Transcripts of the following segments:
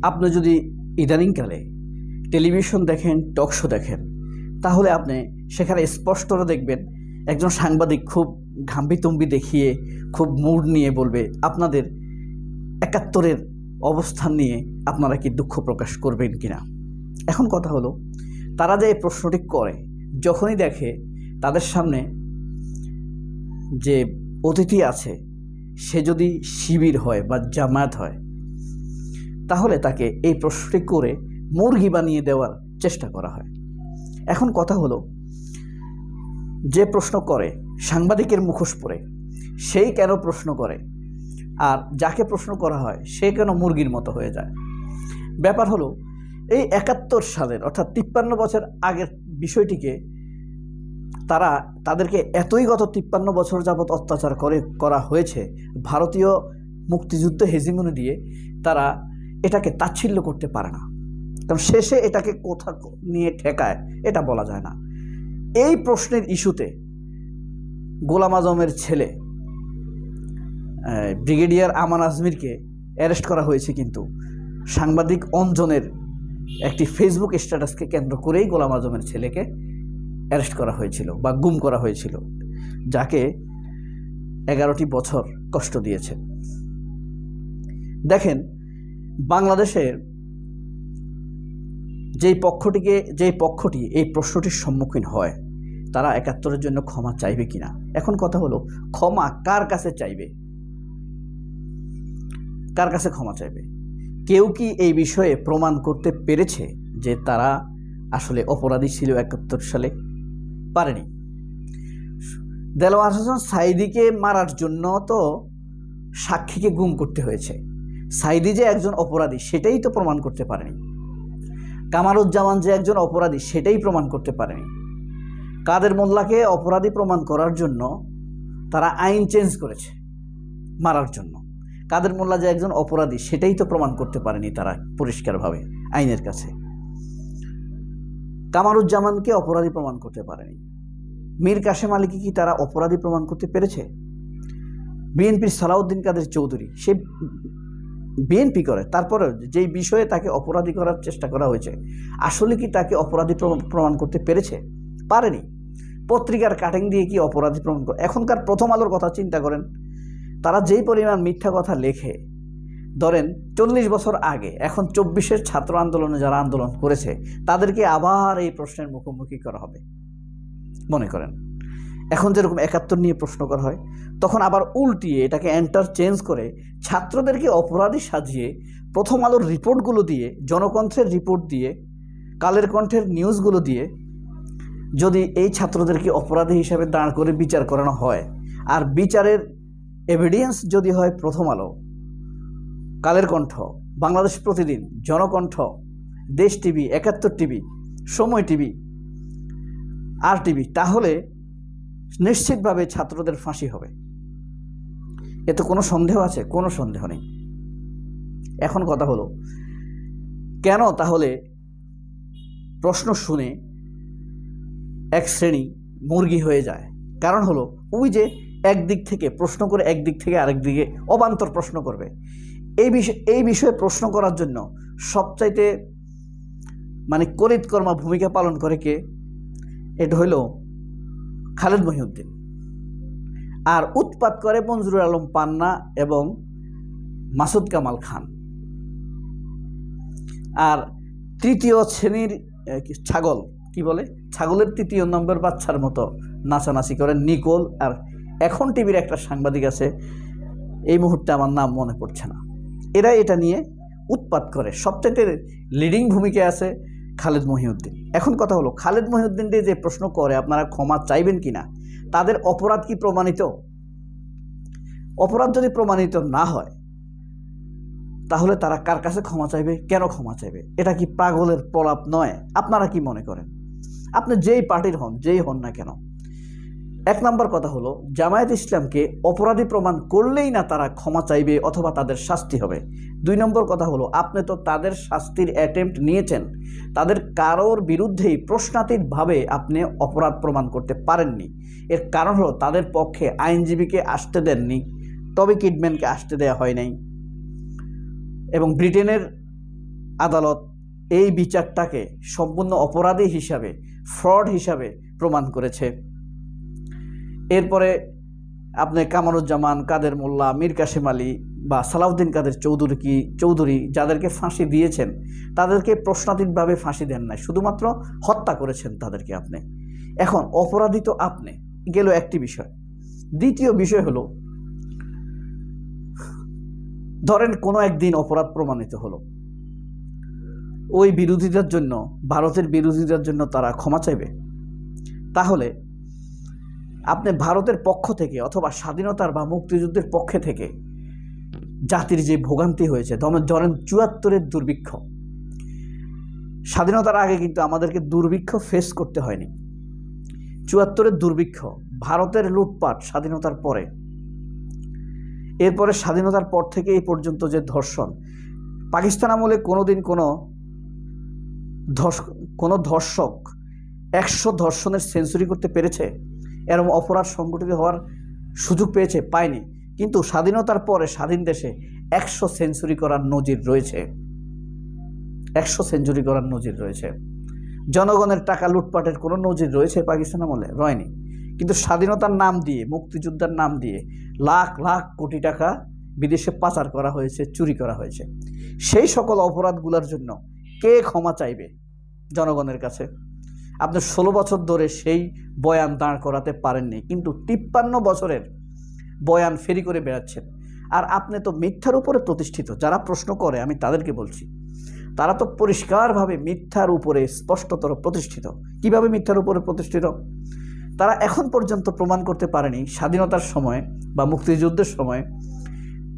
আপনি যদি ইদানিংকালে টেলিভিশন দেখেন, টক শো দেখেন, তাহলে আপনি সেখানে স্পষ্টত দেখবেন একজন সাংবাদিক খুব ঘাম্বিতম্বি দেখিয়ে খুব মুড নিয়ে বলবে আপনাদের ৭১-এর অবস্থান নিয়ে আপনারা কি দুঃখ প্রকাশ করবেন কিনা। এখন কথা হলো, তারা যে এই প্রশ্নটি করে যখনই দেখে তাদের সামনে যে অতিথি আছে সে যদি শিবির হয় বা জামায়াত হয়, তাহলে তাকে এই প্রশ্নটি করে মুরগি বানিয়ে দেওয়ার চেষ্টা করা হয়। এখন কথা হলো, যে প্রশ্ন করে সাংবাদিকের মুখোশ পরে সেই কেন প্রশ্ন করে, আর যাকে প্রশ্ন করা হয় সে কেন মুরগির মতো হয়ে যায়। ব্যাপার হলো, এই ৭১ সালের অর্থাৎ ৫৩ বছর আগের বিষয়টিকে তাদেরকে এতই গত ৫৩ বছর যাবৎ অত্যাচার করা হয়েছে ভারতীয় মুক্তিযুদ্ধ হেজিমনি দিয়ে, তারা এটাকে তাচ্ছিল্য করতে পারে না। কারণ শেষে এটাকে কোথা নিয়ে ঠেকায় এটা বলা যায় না। এই প্রশ্নের ইস্যুতে গোলাম আজমের ছেলে ব্রিগেডিয়ার আমান আজমিরকে অ্যারেস্ট করা হয়েছে, কিন্তু সাংবাদিক অঞ্জনের একটি ফেসবুক স্ট্যাটাসকে কেন্দ্র করেই গোলাম আজমের ছেলেকে অ্যারেস্ট করা হয়েছিল বা গুম করা হয়েছিল, যাকে 11টি বছর কষ্ট দিয়েছে। দেখেন, বাংলাদেশের যেই পক্ষটি এই প্রশ্নটির সম্মুখীন হয় তারা ৭১-এর জন্য ক্ষমা চাইবে কিনা। এখন কথা হলো, ক্ষমা কার কাছে চাইবে, কার কাছে ক্ষমা চাইবে? কেউ কি এই বিষয়ে প্রমাণ করতে পেরেছে যে তারা আসলে অপরাধী ছিল ৭১ সালে? পারেনি। দেলোয়ার হোসেন সাঈদীকে মারার জন্য তো সাক্ষীকে গুম করতে হয়েছে। সাঈদী যে একজন অপরাধী সেটাই তো প্রমাণ করতে পারেনি। কামারুজ্জামান যে একজন অপরাধী সেটাই প্রমাণ করতে পারেনি। কাদের মোল্লাকে অপরাধী প্রমাণ করার জন্য তারা আইন চেঞ্জ করেছে মারার জন্য। কাদের মোল্লা যে একজন অপরাধী সেটাই তো প্রমাণ করতে পারেনি তারা পরিষ্কারভাবে আইনের কাছে। কামারুজ্জামানকে অপরাধী প্রমাণ করতে পারেনি। মীর কাসেম আলীকে কি তারা অপরাধী প্রমাণ করতে পেরেছে? বিএনপির সালাউদ্দিন কাদের চৌধুরী, সে বিএনপি করে, তারপরে যেই বিষয়ে তাকে অপরাধী করার চেষ্টা করা হয়েছে আসলে কি তাকে অপরাধী প্রমাণ করতে পেরেছে? পারেনি। পত্রিকার কাটিং দিয়ে কি অপরাধী প্রমাণ করে? এখনকার প্রথম আলোর কথা চিন্তা করেন, তারা যেই পরিমাণ মিথ্যা কথা লেখে, ধরেন 40 বছর আগে, এখন 24-এর ছাত্র আন্দোলনে যারা আন্দোলন করেছে তাদেরকে আবার এই প্রশ্নের মুখোমুখি করা হবে। মনে করেন এখন যেরকম ৭১ নিয়ে প্রশ্ন করা হয়, তখন আবার উল্টিয়ে এটাকে চেঞ্জ করে ছাত্রদেরকে অপরাধী সাজিয়ে প্রথম আলোর রিপোর্টগুলো দিয়ে, জনকণ্ঠের রিপোর্ট দিয়ে, কালের কণ্ঠের নিউজগুলো দিয়ে যদি এই ছাত্রদেরকে অপরাধী হিসাবে দাঁড় করে বিচার করানো হয়, আর বিচারের এভিডেন্স যদি হয় প্রথম আলো, কালের কণ্ঠ, বাংলাদেশ প্রতিদিন, জনকণ্ঠ, দেশ টিভি, ৭১ টিভি, সময় টিভি, আর টিভি, তাহলে নিশ্চিতভাবে ছাত্রদের ফাঁসি হবে। এতে কোনো সন্দেহ আছে? কোনো সন্দেহ নেই। এখন কথা হলো, কেন তাহলে প্রশ্ন শুনে এক শ্রেণী মুরগি হয়ে যায়? কারণ হলো, ওই যে একদিক থেকে প্রশ্ন করে একদিক থেকে আরেক দিকে অবান্তর প্রশ্ন করবে। এই বিষয়ে প্রশ্ন করার জন্য সবচাইতে করিতকর্মা ভূমিকা পালন করে কে? এটা হইল খালেদ মহিউদ্দিন। আর উৎপাত করে মঞ্জুরুল আলম পান্না এবং মাসুদ কামাল খান। আর তৃতীয় শ্রেণীর ছাগল, কি বলে, ছাগলের ৩য় নম্বর বাচ্চার মতো নাচানাচি করে নিকোল। আর এখন টিভির একটা সাংবাদিক আছে, এই মুহূর্তে আমার নাম মনে পড়ছে না, এরা এটা নিয়ে উৎপাত করে। সবচাইতে লিডিং ভূমিকায় আছে খালেদ মহিউদ্দিন। এখন কথা হলো, খালেদ মহিউদ্দিন দিয়ে যে প্রশ্ন করে আপনারা ক্ষমা চাইবেন কিনা, তাদের অপরাধ কি প্রমাণিত? অপরাধ যদি প্রমাণিত না হয় তাহলে তারা কার কাছে ক্ষমা চাইবে? কেন ক্ষমা চাইবে? এটা কি পাগলের প্রলাপ নয়? আপনারা কি মনে করেন? আপনি যেই পার্টির হন, যেই হন না কেন, এক নম্বর কথা হলো, জামায়াত ইসলামকে অপরাধী প্রমাণ করলেই না তারা ক্ষমা চাইবে অথবা তাদের শাস্তি হবে। 2 নম্বর কথা হলো, আপনি তো তাদের শাস্তির অ্যাটেম্প্ট নিয়েছেন, তাদের কারোর বিরুদ্ধেই প্রশ্নাতীতভাবে আপনি অপরাধ প্রমাণ করতে পারেননি। এর কারণ হলো, তাদের পক্ষে আইনজীবীকে আসতে দেননি, টবি কিডম্যানকে আসতে দেওয়া হয় নাই, এবং ব্রিটেনের আদালত এই বিচারটাকে সম্পূর্ণ অপরাধী হিসাবে, ফ্রড হিসাবে প্রমাণ করেছে। এরপরে আপনি কামরুজ্জামান, কাদের মোল্লা, মীর কাসেম আলী বা সালাউদ্দিন কাদের চৌধুরী যাদেরকে ফাঁসি দিয়েছেন তাদেরকে প্রশ্নাতীতভাবে ফাঁসি দেন নাই, শুধুমাত্র হত্যা করেছেন তাদেরকে আপনি। এখন অপরাধী তো আপনি, গেল একটি বিষয়। দ্বিতীয় বিষয় হলো, ধরেন কোনো একদিন অপরাধ প্রমাণিত হলো, ওই বিরোধীদের জন্য, ভারতের বিরোধীদের জন্য তারা ক্ষমা চাইবে। তাহলে আপনি ভারতের পক্ষ থেকে অথবা স্বাধীনতার বা মুক্তিযুদ্ধের পক্ষে থেকে জাতির যে ভোগান্তি হয়েছে, ধরেন ৭৪-এর দুর্ভিক্ষ, স্বাধীনতার আগে কিন্তু আমাদেরকে দুর্ভিক্ষ ফেস করতে হয়নি। ৭৪-এর দুর্ভিক্ষ, ভারতের লুটপাট ধর্ষণতার পরে, এরপরে স্বাধীনতার পর থেকে এই পর্যন্ত যে ধর্ষণ, পাকিস্তান আমলে কোনোদিন কোনো ধর্ষক ১০০ ধর্ষণের সেঞ্চুরি করতে পেরেছে? এরকম অপরাধ সংগঠিত হওয়ার সুযোগ পেয়েছে? পায়নি। কিন্তু স্বাধীনতার পরে স্বাধীন দেশে ১০০ সেঞ্চুরি করার নজির রয়েছে। ১০০ সেঞ্চুরি করার নজির রয়েছে। জনগণের টাকা লুটপাটের কোনো নজির রয়েছে পাকিস্তান আমলে? রয়নি। কিন্তু স্বাধীনতার নাম দিয়ে, মুক্তিযোদ্ধার নাম দিয়ে লাখ লাখ কোটি টাকা বিদেশে পাচার করা হয়েছে, চুরি করা হয়েছে। সেই সকল অপরাধগুলোর জন্য কে ক্ষমা চাইবে জনগণের কাছে? আপনি ১৬ বছর ধরে সেই বয়ান দাঁড় করাতে পারেননি, কিন্তু ৫৩ বছরের বয়ান ফেরি করে বেড়াচ্ছেন। আর আপনি তো মিথ্যার উপরে প্রতিষ্ঠিত। যারা প্রশ্ন করে, আমি তাদেরকে বলছি, তারা তো পরিষ্কারভাবে মিথ্যার উপরে স্পষ্টতর প্রতিষ্ঠিত। কিভাবে মিথ্যার উপরে প্রতিষ্ঠিত? তারা এখন পর্যন্ত প্রমাণ করতে পারেনি স্বাধীনতার সময় বা মুক্তিযুদ্ধের সময়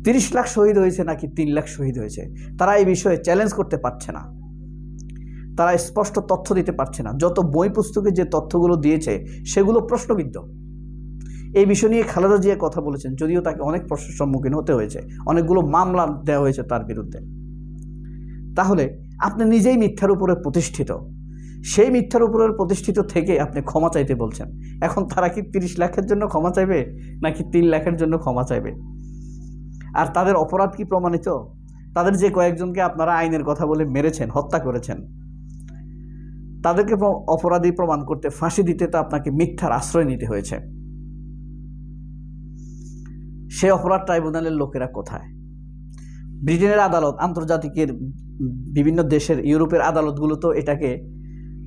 ৩০ লাখ শহীদ হয়েছে নাকি ৩ লাখ শহীদ হয়েছে। তারা এই বিষয়ে চ্যালেঞ্জ করতে পারছে না, তারা স্পষ্ট তথ্য দিতে পারছে না। যত বই পুস্তকে যে তথ্যগুলো দিয়েছে সেগুলো প্রশ্নবিদ্ধ। এই বিষয় নিয়ে খালেদা জিয়া কথা বলেছেন, যদিও তাকে অনেক প্রশ্নের সম্মুখীন হতে হয়েছে, অনেকগুলো মামলা দেওয়া হয়েছে তার বিরুদ্ধে। তাহলে আপনি নিজেই মিথ্যার উপরে প্রতিষ্ঠিত, সেই মিথ্যার উপরে প্রতিষ্ঠিত থেকে আপনি ক্ষমা চাইতে বলছেন। এখন তারা কি ৩০ লাখের জন্য ক্ষমা চাইবে নাকি ৩ লাখের জন্য ক্ষমা চাইবে? আর তাদের অপরাধ কি প্রমাণিত? তাদের যে কয়েকজনকে আপনারা আইনের কথা বলে মেরেছেন, হত্যা করেছেন, তাদেরকে অপরাধী প্রমাণ করতে, ফাঁসি দিতে তো আপনাকে মিথ্যার আশ্রয় নিতে হয়েছে। সে অপরাধ ট্রাইব্যুনালের লোকেরা কোথায়? ব্রিটেনের আদালত, আন্তর্জাতিকের বিভিন্ন দেশের, ইউরোপের আদালতগুলো তো এটাকে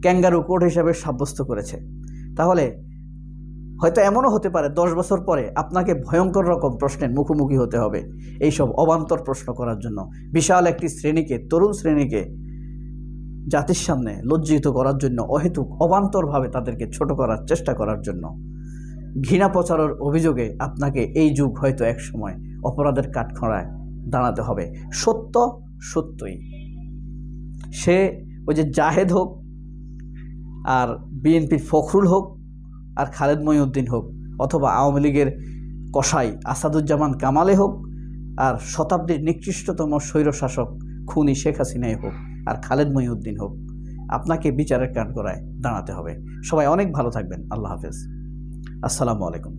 ক্যাঙ্গারু কোর্ট হিসাবে সাব্যস্ত করেছে। তাহলে হয়তো এমনও হতে পারে ১০ বছর পরে আপনাকে ভয়ঙ্কর রকম প্রশ্নের মুখোমুখি হতে হবে এইসব অবান্তর প্রশ্ন করার জন্য। বিশাল একটি শ্রেণীকে, তরুণ শ্রেণীকে জাতির সামনে লজ্জিত করার জন্য, অহেতুক অবান্তরভাবে তাদেরকে ছোট করার চেষ্টা করার জন্য, ঘৃণা প্রচারের অভিযোগে আপনাকে এই যুগ হয়তো এক সময় অপরাধের কাঠখড়ায় দাঁড়াতে হবে। সত্য সত্যই, সে ওই যে জাহেদ হোক, আর বিএনপির ফখরুল হোক, আর খালেদ মহিউদ্দিন হোক, অথবা আওয়ামী লীগের কসাই আসাদুজ্জামান কামালে হোক, আর শতাব্দীর নিকৃষ্টতম স্বৈরশাসক খুনি শেখ হাসিনাই হোক, আর খালেদ মহিউদ্দিন হোক, আপনাকে বিচারের কাঠগড়ায় দাঁড়াতে হবে। সবাই অনেক ভালো থাকবেন। আল্লাহ হাফেজ। আসসালামু আলাইকুম।